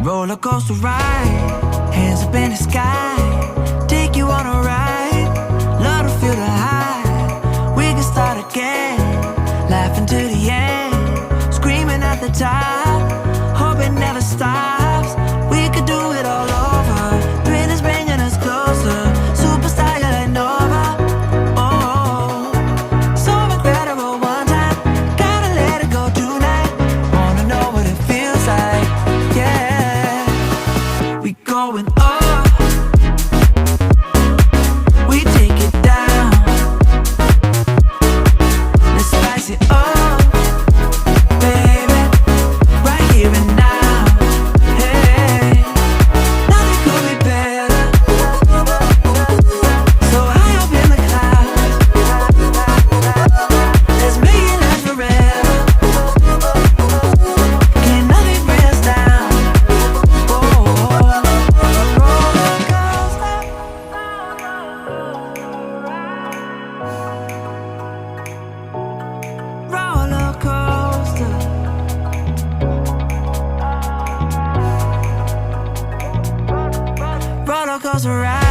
Roller coaster ride, hands up in the sky, take you on a ride, love to feel the high. We can start again, laughing to the end, screaming at the top, hope it never stops. We could do it all over, thrill is bringing us closer, superstar you're like Nova. Oh, so incredible one time, gotta let it go tonight, wanna know what it feels like, yeah. We going up, we take it down, let's spice it up, baby, right here and now. Hey, nothing could be better, so high up in the clouds, let's make it last forever. Can nothing bring us down? Oh, roller coaster, roller coaster, roller coaster ride.